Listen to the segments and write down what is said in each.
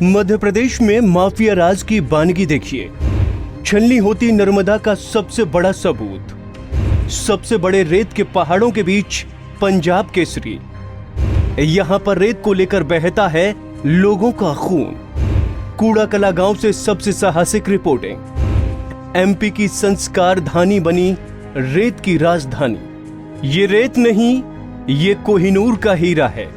मध्य प्रदेश में माफिया राज की बानगी देखिए। छलनी होती नर्मदा का सबसे बड़ा सबूत। सबसे बड़े रेत के पहाड़ों के बीच पंजाब केसरी। यहाँ पर रेत को लेकर बहता है लोगों का खून। कूड़ा कला गांव से सबसे साहसिक रिपोर्टिंग। एमपी की संस्कार धानी बनी रेत की राजधानी। ये रेत नहीं, ये कोहिनूर का हीरा है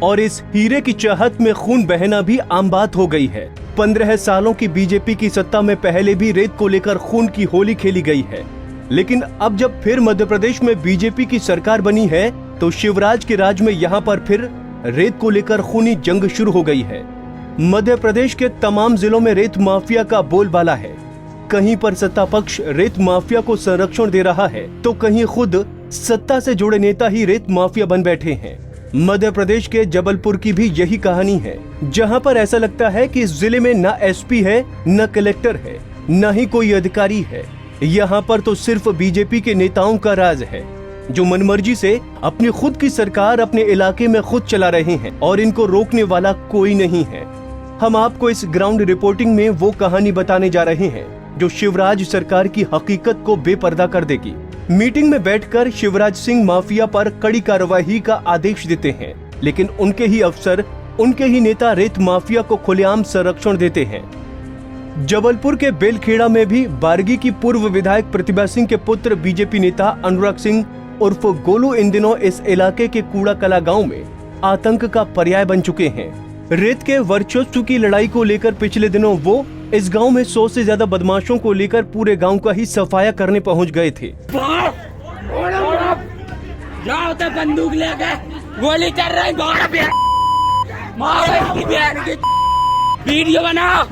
और इस हीरे की चाहत में खून बहना भी आम बात हो गई है। 15 सालों की बीजेपी की सत्ता में पहले भी रेत को लेकर खून की होली खेली गई है, लेकिन अब जब फिर मध्य प्रदेश में बीजेपी की सरकार बनी है तो शिवराज के राज में यहाँ पर फिर रेत को लेकर खूनी जंग शुरू हो गई है। मध्य प्रदेश के तमाम जिलों में रेत माफिया का बोलबाला है। कहीं पर सत्ता पक्ष रेत माफिया को संरक्षण दे रहा है तो कहीं खुद सत्ता से जुड़े नेता ही रेत माफिया बन बैठे हैं। मध्य प्रदेश के जबलपुर की भी यही कहानी है, जहां पर ऐसा लगता है कि इस जिले में न एसपी है, न कलेक्टर है, न ही कोई अधिकारी है। यहां पर तो सिर्फ बीजेपी के नेताओं का राज है, जो मनमर्जी से अपनी खुद की सरकार अपने इलाके में खुद चला रहे हैं और इनको रोकने वाला कोई नहीं है। हम आपको इस ग्राउंड रिपोर्टिंग में वो कहानी बताने जा रहे हैं जो शिवराज सरकार की हकीकत को बेपर्दा कर देगी। मीटिंग में बैठकर शिवराज सिंह माफिया पर कड़ी कार्रवाई का आदेश देते हैं, लेकिन उनके ही अफसर, उनके ही नेता रेत माफिया को खुलेआम संरक्षण देते हैं। जबलपुर के बेलखेड़ा में भी बारगी की पूर्व विधायक प्रतिभा सिंह के पुत्र बीजेपी नेता अनुराग सिंह उर्फ गोलू इन दिनों इस इलाके के कूड़ा कला गाँव में आतंक का पर्याय बन चुके हैं। रेत के वर्चस्व की लड़ाई को लेकर पिछले दिनों वो इस गांव में 100 से ज्यादा बदमाशों को लेकर पूरे गांव का ही सफाया करने पहुंच गए थे। जाओ तो बंदूक लेके गोली चल रही, वीडियो बनाओ।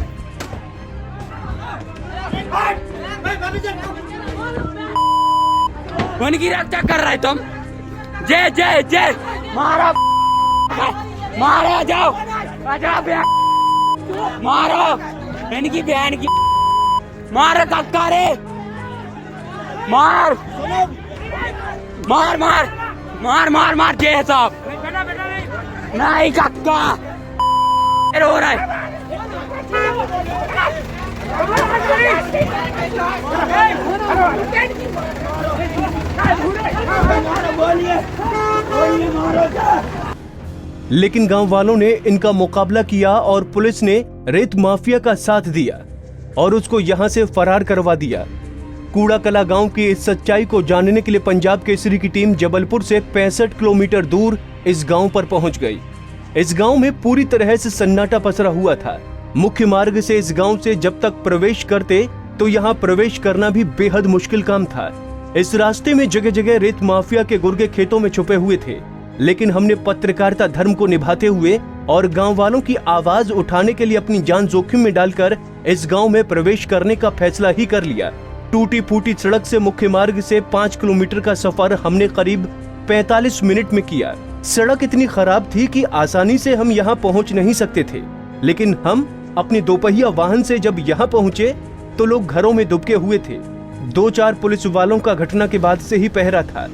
उनकी रक्षा कर रहे तुम। जय जय जय मारो मारो, जाओ मारो इनकी बहन की, मार कक्का रे, मार मार मार मार मार मार जय साहब, नहीं कक्का रो रहा है। लेकिन गांव वालों ने इनका मुकाबला किया और पुलिस ने रेत माफिया का साथ दिया और उसको यहां से फरार करवा दिया। कूड़ा कला गांव की इस सच्चाई को जानने के लिए पंजाब केसरी की टीम जबलपुर से 65 किलोमीटर दूर इस गांव पर पहुंच गई। इस गांव में पूरी तरह से सन्नाटा पसरा हुआ था। मुख्य मार्ग से इस गांव से जब तक प्रवेश करते तो यहाँ प्रवेश करना भी बेहद मुश्किल काम था। इस रास्ते में जगह जगह रेत माफिया के गुर्गे खेतों में छुपे हुए थे, लेकिन हमने पत्रकारिता धर्म को निभाते हुए और गांव वालों की आवाज उठाने के लिए अपनी जान जोखिम में डालकर इस गांव में प्रवेश करने का फैसला ही कर लिया। टूटी फूटी सड़क से मुख्य मार्ग से 5 किलोमीटर का सफर हमने करीब 45 मिनट में किया। सड़क इतनी खराब थी कि आसानी से हम यहाँ पहुँच नहीं सकते थे, लेकिन हम अपने दोपहिया वाहन से जब यहाँ पहुँचे तो लोग घरों में दुबके हुए थे। 2-4 पुलिस वालों का घटना के बाद से ही पहरा था।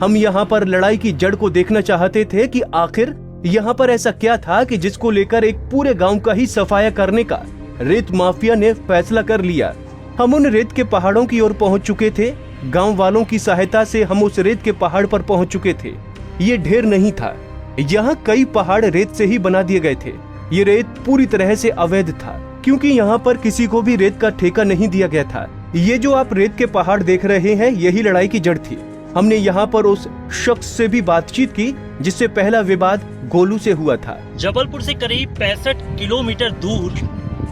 हम यहाँ पर लड़ाई की जड़ को देखना चाहते थे कि आखिर यहाँ पर ऐसा क्या था कि जिसको लेकर एक पूरे गांव का ही सफाया करने का रेत माफिया ने फैसला कर लिया। हम उन रेत के पहाड़ों की ओर पहुंच चुके थे। गांव वालों की सहायता से हम उस रेत के पहाड़ पर पहुंच चुके थे। ये ढेर नहीं था, यहाँ कई पहाड़ रेत से ही बना दिए गए थे। ये रेत पूरी तरह से अवैध था, क्योंकि यहाँ पर किसी को भी रेत का ठेका नहीं दिया गया था। ये जो आप रेत के पहाड़ देख रहे हैं, यही लड़ाई की जड़ थी। हमने यहाँ पर उस शख्स से भी बातचीत की जिससे पहला विवाद गोलू से हुआ था। जबलपुर से करीब 65 किलोमीटर दूर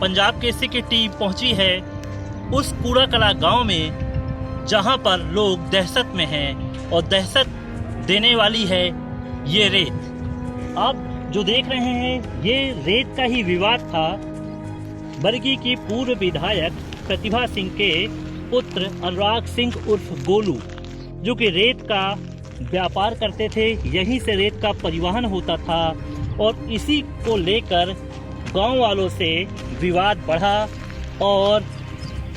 पंजाब केसरी की टीम पहुंची है उस कूड़ा कला गांव में, जहां पर लोग दहशत में हैं और दहशत देने वाली है ये रेत। आप जो देख रहे हैं ये रेत का ही विवाद था। बरगी की पूर्व विधायक प्रतिभा सिंह के पुत्र अनुराग सिंह उर्फ गोलू, जो कि रेत का व्यापार करते थे, यहीं से रेत का परिवहन होता था और इसी को लेकर गांव वालों से विवाद बढ़ा और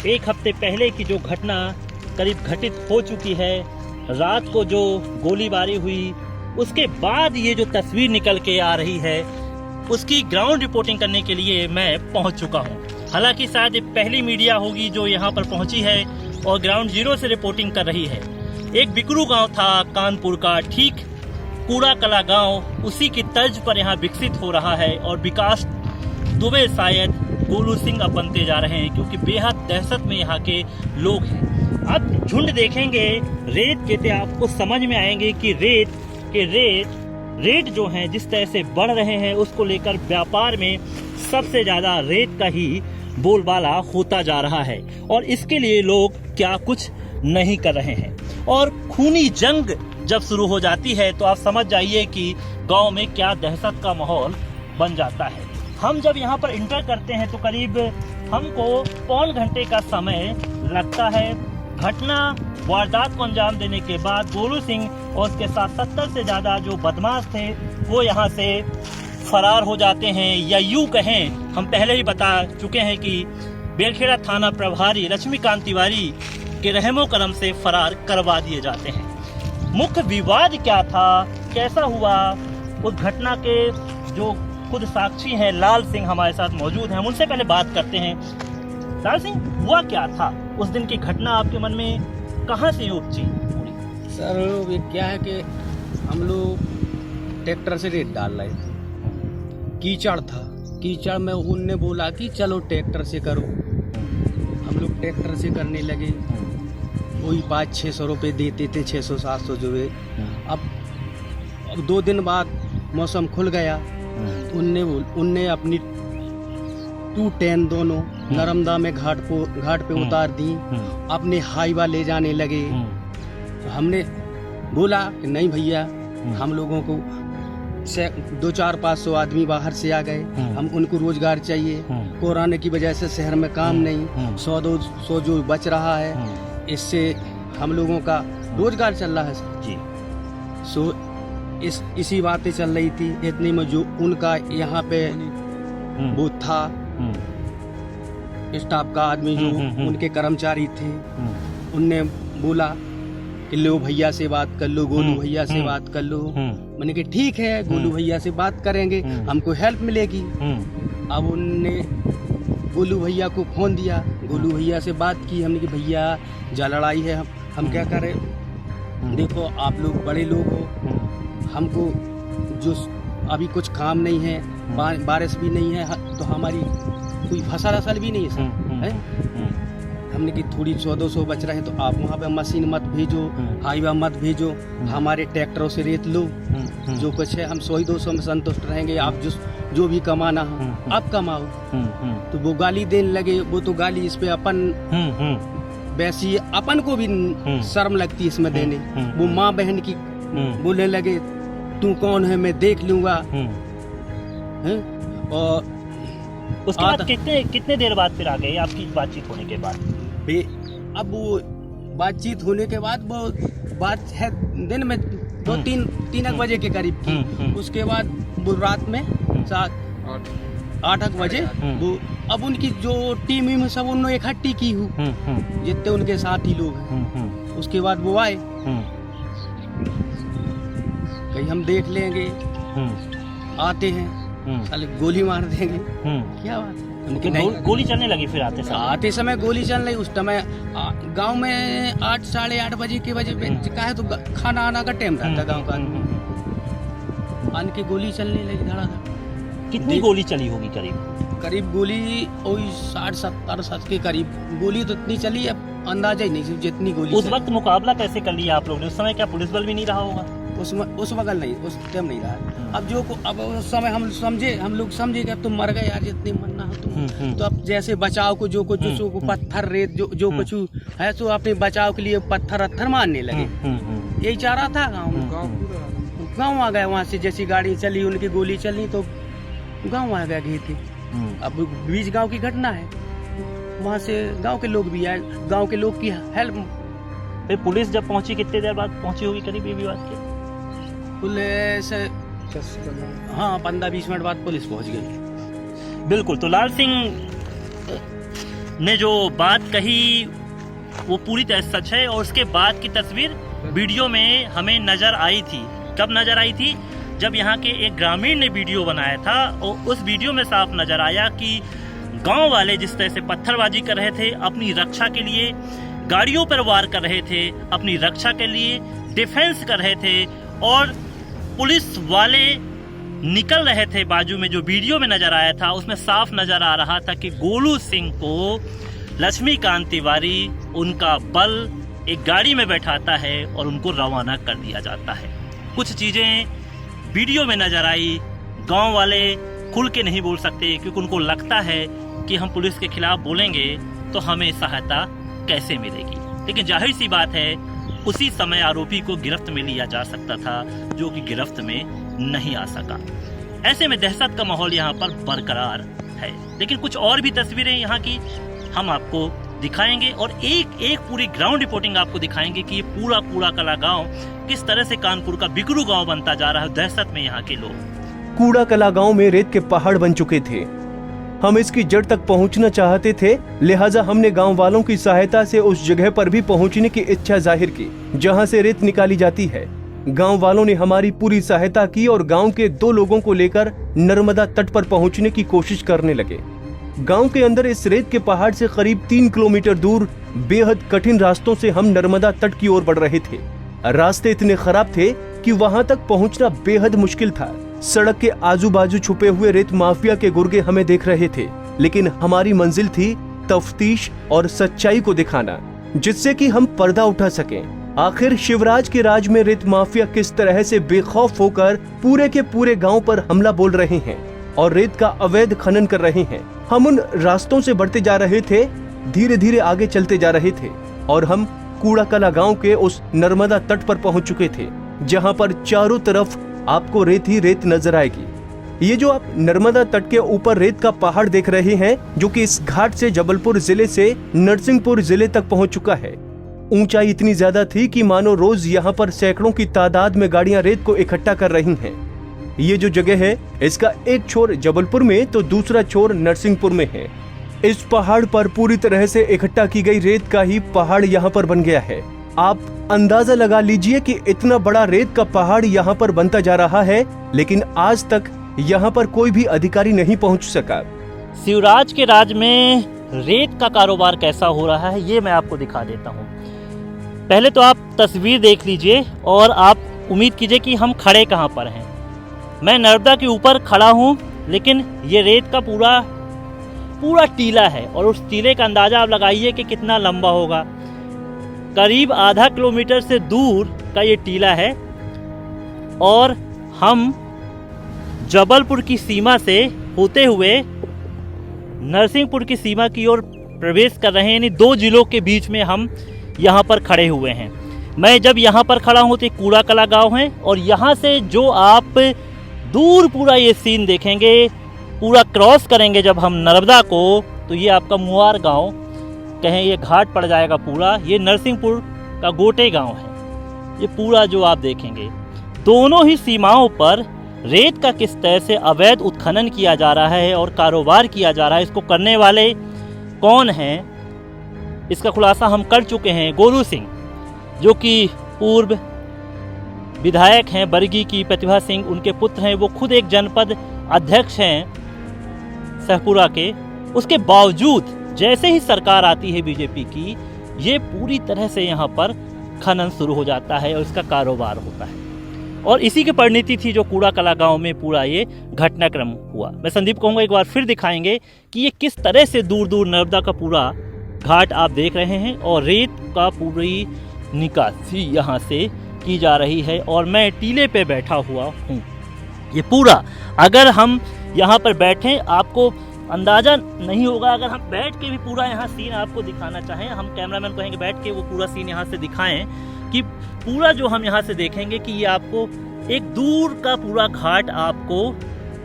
एक हफ्ते पहले की जो घटना करीब घटित हो चुकी है, रात को जो गोलीबारी हुई, उसके बाद ये जो तस्वीर निकल के आ रही है उसकी ग्राउंड रिपोर्टिंग करने के लिए मैं पहुंच चुका हूं। हालांकि शायद ये पहली मीडिया होगी जो यहां पर पहुंची है और ग्राउंड जीरो से रिपोर्टिंग कर रही है। एक बिकरू गांव था कानपुर का, ठीक कूड़ा कला गांव उसी की तर्ज पर यहाँ विकसित हो रहा है और विकास दुबे शायद गोलू सिंह अब बनते जा रहे हैं, क्योंकि बेहद दहशत में यहाँ के लोग हैं। अब झुंड देखेंगे रेत के तो आपको समझ में आएंगे कि रेट जो हैं जिस तरह से बढ़ रहे हैं, उसको लेकर व्यापार में सबसे ज्यादा रेत का ही बोलबाला होता जा रहा है और इसके लिए लोग क्या कुछ नहीं कर रहे हैं। और खूनी जंग जब शुरू हो जाती है तो आप समझ जाइए कि गांव में क्या दहशत का माहौल बन जाता है। हम जब यहाँ पर इंटर करते हैं तो करीब हमको पौन घंटे का समय लगता है। घटना वारदात को अंजाम देने के बाद गोलू सिंह और उसके साथ 70 से ज्यादा जो बदमाश थे वो यहाँ से फरार हो जाते हैं, या यूं कहें हम पहले ही बता चुके हैं कि बेलखेड़ा थाना प्रभारी लक्ष्मीकांत तिवारी के रहमो करम से फरार करवा दिए जाते हैं। मुख्य विवाद क्या था, कैसा हुआ, उस घटना के जो खुद साक्षी हैं लाल सिंह हमारे साथ मौजूद हैं, हम उनसे पहले बात करते हैं। लाल सिंह, हुआ क्या था उस दिन की घटना, आपके मन में कहां से उपजी? सर ये क्या है कि हम लोग ट्रैक्टर से रेत डाल रहे थे, कीचड़ था, कीचड़ में उनने बोला कि चलो ट्रैक्टर से करो। हम लोग ट्रैक्टर से करने लगे, वही 500-600 रुपये देते थे, 600-700 जो है। अब 2 दिन बाद मौसम खुल गया, उनने अपनी 210 दोनों नर्मदा में घाट पे उतार दी, अपने हाईवा ले जाने लगे। तो हमने बोला कि नहीं भैया, हम लोगों को 200-400-500 आदमी बाहर से आ गए, हम उनको रोजगार चाहिए। कोरोना की वजह से शहर में काम नहीं, 100-200 जो बच रहा है, इससे हम लोगों का रोजगार चल रहा है जी। सो इसी बातें चल रही थी। इतने में जो उनका यहाँ पे वो था स्टाफ का आदमी, जो उनके कर्मचारी थे, उनने बोला कि लो भैया से बात कर लो, गोलू भैया से बात कर लो। मैंने कहा ठीक है, गोलू भैया से बात करेंगे, हमको हेल्प मिलेगी। अब उनने गोलू भैया को फोन दिया, गोलू भैया से बात की। हमने कहा भैया जा लड़ाई है, हम क्या करें, देखो आप लोग बड़े लोग हो, हमको जो अभी कुछ काम नहीं है, बारिश भी नहीं है, तो हमारी कोई फसल भी नहीं है सर, है? हमने की थोड़ी 100-200 बच रहे हैं, तो आप वहाँ पे मशीन मत भेजो, हाईवा मत भेजो, हमारे ट्रैक्टरों से रेत लो, जो कुछ है हम 100-200 में संतुष्ट रहेंगे, आप जो भी कमाना हो आप कमाओ। तो वो गाली देने लगे। वो तो गाली इस पे अपन वैसी अपन को भी शर्म लगती है इसमें देने। वो माँ बहन की बोलने लगे, तू कौन है, मैं देख लूंगा। और उसके बाद कितने देर बाद फिर आ गए आपकी बातचीत होने के बाद? अब वो बातचीत होने के बाद वो बात है दिन में 2-3 बजे के करीब की। उसके बाद वो रात में 7-8 बजे वो अब उनकी जो टीम में सब उन्होंने इकट्ठी की हूँ, जितने उनके साथी लोग हैं। उसके बाद वो आए, कहीं हम देख लेंगे, आते हैं साले गोली मार देंगे, क्या बात है। गोली चलने लगी फिर आते समय गोली चल रही। उस समय गांव में 8-8:30 बजे के वजह का है, तो खाना आना का टाइम रहता गांव का। आन के गोली चलने लगी धड़ाधड़। कितनी गोली चली होगी करीब गोली वही 60-70 के करीब गोली तो इतनी चली, अब अंदाजा ही नहीं जितनी गोली। उस वक्त मुकाबला कैसे कर लिया आप लोगों ने? उस समय क्या पुलिस बल भी नहीं रहा होगा? उस वक्त नहीं, उस टाइम नहीं रहा। अब उस समय हम लोग समझे कि अब तुम मर गए यार, जितनी मरना हो तुम। तो अब जैसे बचाव को जो कुछ पत्थर रेत जो कुछ है, तो अपने बचाव के लिए पत्थर मारने लगे। यही चाह रहा था गाँव आ गए। वहाँ से जैसी गाड़ी चली, उनकी गोली चली, तो गाँव आ गए थे। अब बीच गाँव की घटना है, वहाँ से गाँव के लोग भी आए, गाँव के लोग की हेल्प। फिर पुलिस जब पहुंची, कितने देर बाद पहुंची होगी करीब ये भी बात की? पुलिस 15-20 मिनट बाद पुलिस पहुंच गई। बिल्कुल। तो लाल सिंह ने जो बात कही वो पूरी तरह सच है, और उसके बाद की तस्वीर वीडियो में हमें नजर आई थी। कब नजर आई थी? जब यहाँ के एक ग्रामीण ने वीडियो बनाया था और उस वीडियो में साफ नजर आया कि गांव वाले जिस तरह से पत्थरबाजी कर रहे थे अपनी रक्षा के लिए, गाड़ियों पर वार कर रहे थे अपनी रक्षा के लिए, डिफेंस कर रहे थे, और पुलिस वाले निकल रहे थे बाजू में। जो वीडियो में नजर आया था उसमें साफ नजर आ रहा था कि गोलू सिंह को लक्ष्मीकांत तिवारी उनका बल एक गाड़ी में बैठाता है और उनको रवाना कर दिया जाता है। कुछ चीजें वीडियो में नजर आई, गांव वाले खुल के नहीं बोल सकते क्योंकि उनको लगता है कि हम पुलिस के खिलाफ बोलेंगे तो हमें सहायता कैसे मिलेगी। लेकिन जाहिर सी बात है उसी समय आरोपी को गिरफ्त में लिया जा सकता था, जो कि गिरफ्त में नहीं आ सका। ऐसे में दहशत का माहौल यहाँ पर बरकरार है। लेकिन कुछ और भी तस्वीरें यहाँ की हम आपको दिखाएंगे और एक एक पूरी ग्राउंड रिपोर्टिंग आपको दिखाएंगे कि ये पूरा कूड़ा कला गांव किस तरह से कानपुर का बिगड़ू गांव बनता जा रहा है दहशत में यहाँ के लोग। कूड़ा कला गांव में रेत के पहाड़ बन चुके थे। हम इसकी जड़ तक पहुंचना चाहते थे, लिहाजा हमने गांव वालों की सहायता से उस जगह पर भी पहुंचने की इच्छा जाहिर की जहां से रेत निकाली जाती है। गांव वालों ने हमारी पूरी सहायता की और गांव के 2 लोगों को लेकर नर्मदा तट पर पहुंचने की कोशिश करने लगे। गांव के अंदर इस रेत के पहाड़ से करीब 3 किलोमीटर दूर बेहद कठिन रास्तों से हम नर्मदा तट की ओर बढ़ रहे थे। रास्ते इतने खराब थे कि वहां तक पहुंचना बेहद मुश्किल था। सड़क के आजू बाजू छुपे हुए रेत माफिया के गुर्गे हमें देख रहे थे, लेकिन हमारी मंजिल थी तफ्तीश और सच्चाई को दिखाना, जिससे कि हम पर्दा उठा सकें। आखिर शिवराज के राज में रेत माफिया किस तरह से बेखौफ होकर पूरे के पूरे गांव पर हमला बोल रहे हैं और रेत का अवैध खनन कर रहे हैं। हम उन रास्तों से बढ़ते जा रहे थे, धीरे धीरे आगे चलते जा रहे थे और हम कूड़ा कला गांव के उस नर्मदा तट पर पहुंच चुके थे, जहां पर चारों तरफ आपको रेत ही रेत नजर आएगी। ये जो आप नर्मदा तट के ऊपर रेत का पहाड़ देख रहे हैं, जो कि इस घाट से जबलपुर जिले से नरसिंहपुर जिले तक पहुंच चुका है। ऊंचाई इतनी ज्यादा थी कि मानो रोज यहाँ पर सैकड़ों की तादाद में गाड़ियां रेत को इकट्ठा कर रही हैं। ये जो जगह है, इसका एक छोर जबलपुर में तो दूसरा छोर नरसिंहपुर में है। इस पहाड़ पर पूरी तरह से इकट्ठा की गई रेत का ही पहाड़ यहाँ पर बन गया है। आप अंदाजा लगा लीजिए कि इतना बड़ा रेत का पहाड़ यहाँ पर बनता जा रहा है, लेकिन आज तक यहाँ पर कोई भी अधिकारी नहीं पहुँच सका। शिवराज के राज में रेत का कारोबार कैसा हो रहा है ये मैं आपको दिखा देता हूँ। पहले तो आप तस्वीर देख लीजिए और आप उम्मीद कीजिए कि हम खड़े कहाँ पर हैं। मैं नर्मदा के ऊपर खड़ा हूँ, लेकिन ये रेत का पूरा टीला है और उस टीले का अंदाजा आप लगाइए कि कितना लंबा होगा। करीब आधा किलोमीटर से दूर का ये टीला है और हम जबलपुर की सीमा से होते हुए नरसिंहपुर की सीमा की ओर प्रवेश कर रहे हैं, यानी 2 जिलों के बीच में हम यहाँ पर खड़े हुए हैं। मैं जब यहाँ पर खड़ा हूँ तो एक कूड़ा कला गाँव है और यहाँ से जो आप दूर पूरा ये सीन देखेंगे, पूरा क्रॉस करेंगे जब हम नर्मदा को, तो ये आपका मुआर गांव कहें, ये घाट पड़ जाएगा पूरा। ये नरसिंहपुर का गोटे गांव है। ये पूरा जो आप देखेंगे, दोनों ही सीमाओं पर रेत का किस तरह से अवैध उत्खनन किया जा रहा है और कारोबार किया जा रहा है। इसको करने वाले कौन हैं, इसका खुलासा हम कर चुके हैं। गोलू सिंह, जो कि पूर्व विधायक हैं बरगी की, प्रतिभा सिंह उनके पुत्र हैं, वो खुद एक जनपद अध्यक्ष हैं सहपुरा के। उसके बावजूद जैसे ही सरकार आती है बीजेपी की, ये पूरी तरह से यहाँ पर खनन शुरू हो जाता है और इसका कारोबार होता है। और इसी की परिणति थी जो कूड़ा कला गांव में पूरा ये घटनाक्रम हुआ। मैं संदीप कहूँगा एक बार फिर दिखाएंगे कि ये किस तरह से दूर दूर नर्मदा का पूरा घाट आप देख रहे हैं और रेत का पूरी निकासी यहाँ से की जा रही है और मैं टीले पे बैठा हुआ हूँ। ये पूरा, अगर हम यहाँ पर बैठें आपको अंदाजा नहीं होगा। अगर हम बैठ के भी पूरा यहाँ सीन आपको दिखाना चाहें, हम कैमरामैन कहेंगे बैठ के वो पूरा सीन यहाँ से दिखाएं कि पूरा जो हम यहाँ से देखेंगे कि ये आपको एक दूर का पूरा घाट आपको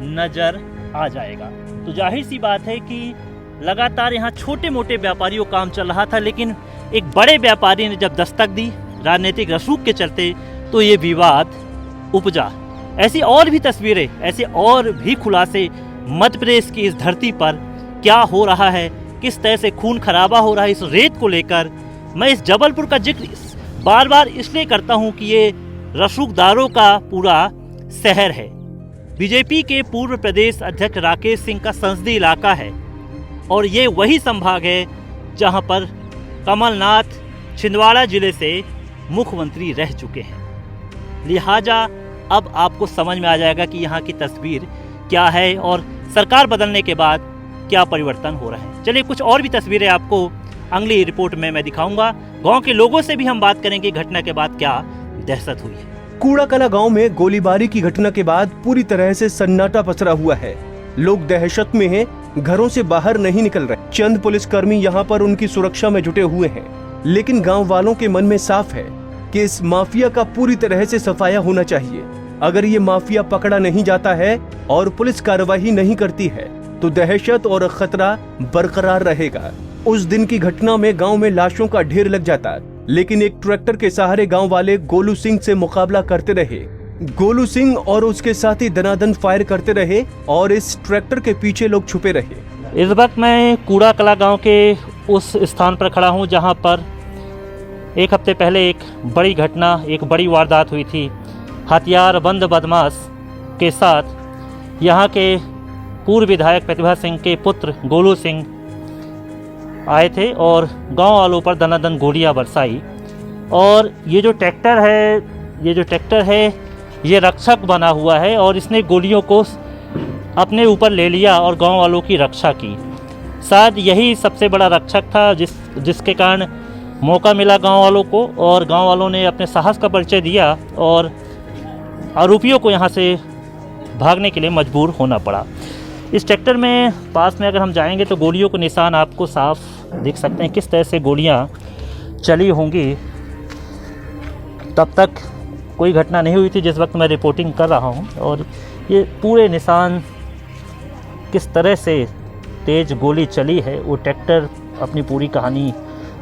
नजर आ जाएगा। तो जाहिर सी बात है कि लगातार यहाँ छोटे मोटे व्यापारियों का काम चल रहा था, लेकिन एक बड़े व्यापारी ने जब दस्तक दी राजनीतिक रसूख के चलते, तो ये विवाद उपजा। ऐसी और भी तस्वीरें, ऐसे और भी खुलासे मध्य प्रदेश की इस धरती पर क्या हो रहा है, किस तरह से खून खराबा हो रहा है इस रेत को लेकर। मैं इस जबलपुर का जिक्र बार बार इसलिए करता हूं कि ये रसूखदारों का पूरा शहर है। बीजेपी के पूर्व प्रदेश अध्यक्ष राकेश सिंह का संसदीय इलाका है और ये वही संभाग है जहां पर कमलनाथ छिंदवाड़ा जिले से मुख्यमंत्री रह चुके हैं। लिहाजा अब आपको समझ में आ जाएगा कि यहाँ की तस्वीर क्या है और सरकार बदलने के बाद क्या परिवर्तन हो रहा है। चलिए कुछ और भी तस्वीरें आपको अगली रिपोर्ट में मैं दिखाऊंगा। गांव के लोगों से भी हम बात करेंगे घटना के बाद क्या दहशत हुई है। कूड़ाकला गांव में गोलीबारी की घटना के बाद पूरी तरह से सन्नाटा पसरा हुआ है। लोग दहशत में हैं, घरों से बाहर नहीं निकल रहे। चंद पुलिसकर्मी यहाँ पर उनकी सुरक्षा में जुटे हुए हैं, लेकिन गांव वालों के मन में साफ है कि इस माफिया का पूरी तरह से सफाया होना चाहिए। अगर ये माफिया पकड़ा नहीं जाता है और पुलिस कार्रवाई नहीं करती है तो दहशत और खतरा बरकरार रहेगा। उस दिन की घटना में गांव में लाशों का ढेर लग जाता, लेकिन एक ट्रैक्टर के सहारे गांव वाले गोलू सिंह से मुकाबला करते रहे। गोलू सिंह और उसके साथी दनादन फायर करते रहे और इस ट्रैक्टर के पीछे लोग छुपे रहे। इस वक्त मैं कूड़ाकला गांव के उस स्थान पर खड़ा हूं जहां पर एक हफ्ते पहले एक बड़ी घटना, एक बड़ी वारदात हुई थी। हथियारबंद बदमाश के साथ यहाँ के पूर्व विधायक प्रतिभा सिंह के पुत्र गोलू सिंह आए थे और गांव वालों पर दनादन गोलियां बरसाई। और ये जो ट्रैक्टर है ये रक्षक बना हुआ है और इसने गोलियों को अपने ऊपर ले लिया और गांव वालों की रक्षा की। शायद यही सबसे बड़ा रक्षक था जिसके कारण मौका मिला गांव वालों को और गांव वालों ने अपने साहस का परिचय दिया और आरोपियों को यहां से भागने के लिए मजबूर होना पड़ा। इस ट्रैक्टर में पास में अगर हम जाएंगे तो गोलियों के निशान आपको साफ दिख सकते हैं, किस तरह से गोलियां चली होंगी। तब तक कोई घटना नहीं हुई थी जिस वक्त मैं रिपोर्टिंग कर रहा हूं और ये पूरे निशान किस तरह से तेज़ गोली चली है वो ट्रैक्टर अपनी पूरी कहानी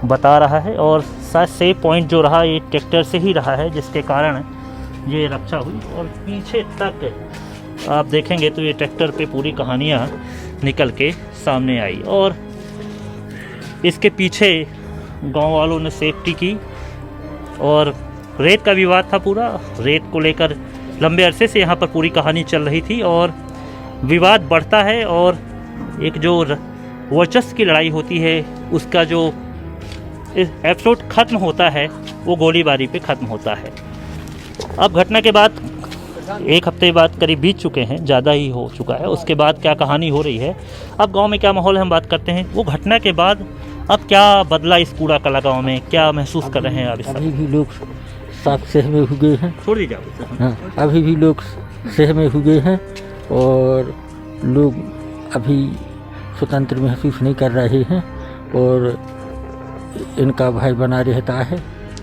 बता रहा है। और शायद सेफ पॉइंट जो रहा ये ट्रैक्टर से ही रहा है जिसके कारण ये रक्षा हुई। और पीछे तक आप देखेंगे तो ये ट्रैक्टर पे पूरी कहानियाँ निकल के सामने आई और इसके पीछे गांव वालों ने सेफ्टी की। और रेत का विवाद था, पूरा रेत को लेकर लंबे अरसे से यहाँ पर पूरी कहानी चल रही थी और विवाद बढ़ता है और एक जो वर्चस्व की लड़ाई होती है उसका जो एपिसोड ख़त्म होता है वो गोलीबारी पे ख़त्म होता है। अब घटना के बाद एक हफ्ते बाद करीब बीत चुके हैं, ज़्यादा ही हो चुका है। उसके बाद क्या कहानी हो रही है, अब गांव में क्या माहौल है हम बात करते हैं। वो घटना के बाद अब क्या बदला इस कूड़ाकला गांव में, क्या महसूस कर रहे हैं आप? अभी भी लोग साथ सहमे हुए हैं। छोड़ दीजिए। हाँ, अभी भी लोग सहमे हुए हैं और लोग अभी स्वतंत्र महसूस नहीं कर रहे हैं और इनका भय बना रहता है।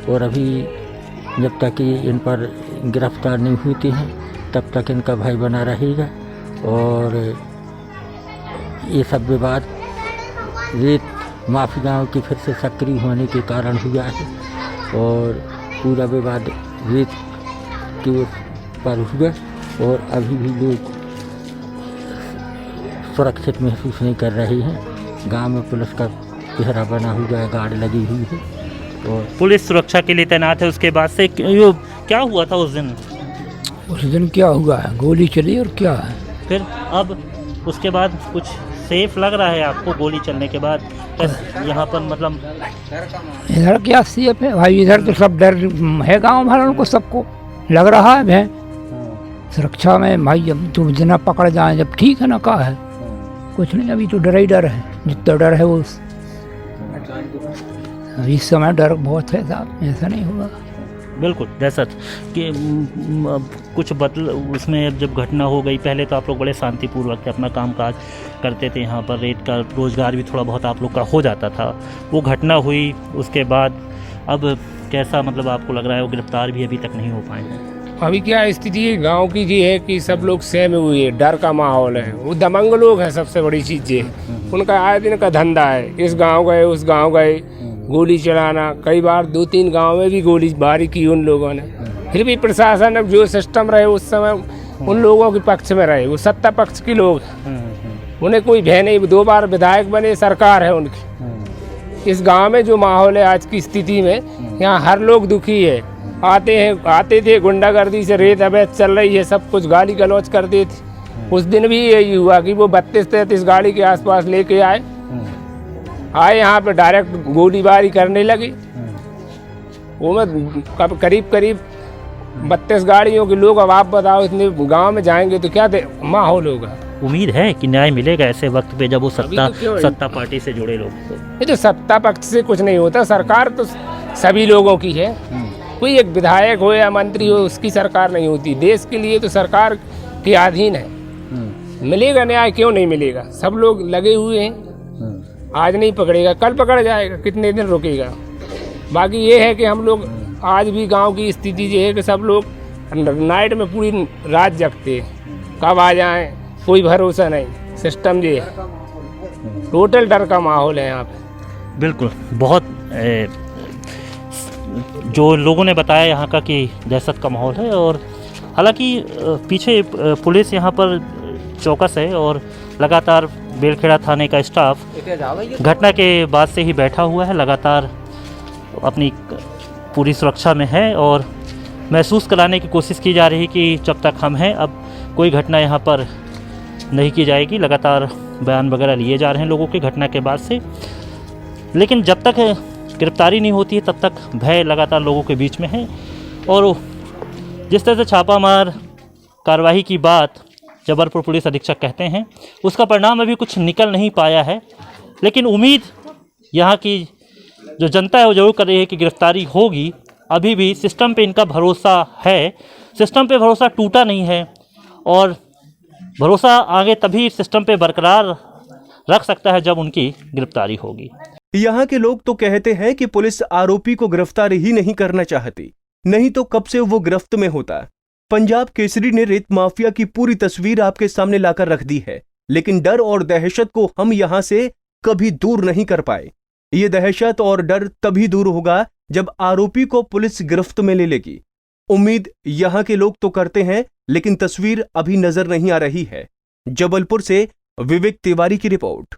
और अभी जब तक कि इन पर गिरफ्तार नहीं होते हैं तब तक इनका भय बना रहेगा। और ये सब विवाद रेत माफियाओं के फिर से सक्रिय होने के कारण हुआ है और पूरा विवाद रेत के पर हुआ और अभी भी लोग सुरक्षित महसूस नहीं कर रहे हैं। गांव में पुलिस का पहरा बना हुआ है, गार्ड लगी हुई है और पुलिस सुरक्षा के लिए तैनात है। उसके बाद से क्या हुआ था उस दिन? उस दिन क्या हुआ है, गोली चली और क्या है। फिर अब उसके बाद कुछ सेफ लग रहा है आपको गोली चलने के बाद? यहाँ पर मतलब इधर क्या सेफ है भाई, इधर तो सब डर है गांव वालों को, सबको लग रहा है भाई सुरक्षा में। भाई अब तुम जना पकड़ जाए जब ठीक है ना, कहा है कुछ नहीं, अभी तो डर ही डर है। जितना डर है वो इस समय डर बहुत है साहब, ऐसा नहीं होगा। बिल्कुल दहशत कि कुछ बदल उसमें जब घटना हो गई। पहले तो आप लोग बड़े शांतिपूर्वक अपना कामकाज करते थे, यहाँ पर रेत का रोजगार भी थोड़ा बहुत आप लोग का हो जाता था। वो घटना हुई उसके बाद अब कैसा मतलब आपको लग रहा है? वो गिरफ्तार भी अभी तक नहीं हो पाए हैं। अभी क्या स्थिति है गांव की जी है कि सब लोग सहमे हुए हैं, डर का माहौल है। वो दबंग लोग हैं, सबसे बड़ी चीज ये उनका आए दिन का धंधा है। इस गांव गए उस गांव गए, गोली चलाना। कई बार 2-3 गांव में भी गोली बारी की उन लोगों ने। फिर भी प्रशासन अब जो सिस्टम रहे उस समय उन लोगों के पक्ष में रहे। वो सत्ता पक्ष के लोग, उन्हें कोई भय नहीं। 2 बार विधायक बने, सरकार है उनकी। इस गांव में जो माहौल है आज की स्थिति में, यहाँ हर लोग दुखी है। आते थे गुंडागर्दी से, रेत अवैध चल रही है, सब कुछ गाली गलौज कर देते। उस दिन भी यही हुआ कि वो 32-33 गाड़ी के आसपास लेके आए यहाँ पे डायरेक्ट गोलीबारी करने लगे। वो में करीब 32 गाड़ियों के लोग। अब आप बताओ इतने गांव में जाएंगे तो क्या माहौल होगा। उम्मीद है कि न्याय मिलेगा ऐसे वक्त पे जब वो सत्ता पार्टी से जुड़े लोग। ये जो सत्ता पक्ष से कुछ नहीं होता, सरकार तो सभी लोगों की है। कोई एक विधायक हो या मंत्री हो उसकी सरकार नहीं होती। देश के लिए तो सरकार के अधीन है। मिलेगा न्याय, क्यों नहीं मिलेगा? सब लोग लगे हुए हैं। आज नहीं पकड़ेगा कल पकड़ जाएगा, कितने दिन रुकेगा। बाकी ये है कि हम लोग आज भी गांव की स्थिति ये है कि सब लोग नाइट में पूरी रात जगते हैं, कब आ जाएं कोई भरोसा नहीं। सिस्टम ये है, टोटल डर का माहौल है यहाँ पे। बिल्कुल, बहुत जो लोगों ने बताया यहाँ का कि दहशत का माहौल है। और हालांकि पीछे पुलिस यहाँ पर चौकस है और लगातार बेलखेड़ा थाने का स्टाफ घटना के बाद से ही बैठा हुआ है, लगातार अपनी पूरी सुरक्षा में है और महसूस कराने की कोशिश की जा रही कि जब तक हम हैं अब कोई घटना यहाँ पर नहीं की जाएगी। लगातार बयान वगैरह लिए जा रहे हैं लोगों के घटना के बाद से, लेकिन जब तक गिरफ्तारी नहीं होती है तब तक भय लगातार लोगों के बीच में है। और जिस तरह से छापामार कार्रवाई की बात जबलपुर पुलिस अधीक्षक कहते हैं, उसका परिणाम अभी कुछ निकल नहीं पाया है, लेकिन उम्मीद यहाँ की जो जनता है वो जरूर कर रही है कि गिरफ्तारी होगी। अभी भी सिस्टम पे इनका भरोसा है, सिस्टम पे भरोसा टूटा नहीं है और भरोसा आगे तभी सिस्टम पे बरकरार रख सकता है जब उनकी गिरफ्तारी होगी। यहाँ के लोग तो कहते हैं कि पुलिस आरोपी को गिरफ्तार ही नहीं करना चाहती, नहीं तो कब से वो गिरफ्त में होता। पंजाब केसरी ने रेत माफिया की पूरी तस्वीर आपके सामने लाकर रख दी है, लेकिन डर और दहशत को हम यहाँ से कभी दूर नहीं कर पाए। ये दहशत और डर तभी दूर होगा जब आरोपी को पुलिस गिरफ्त में ले लेगी। उम्मीद यहाँ के लोग तो करते हैं, लेकिन तस्वीर अभी नजर नहीं आ रही है। जबलपुर से विवेक तिवारी की रिपोर्ट।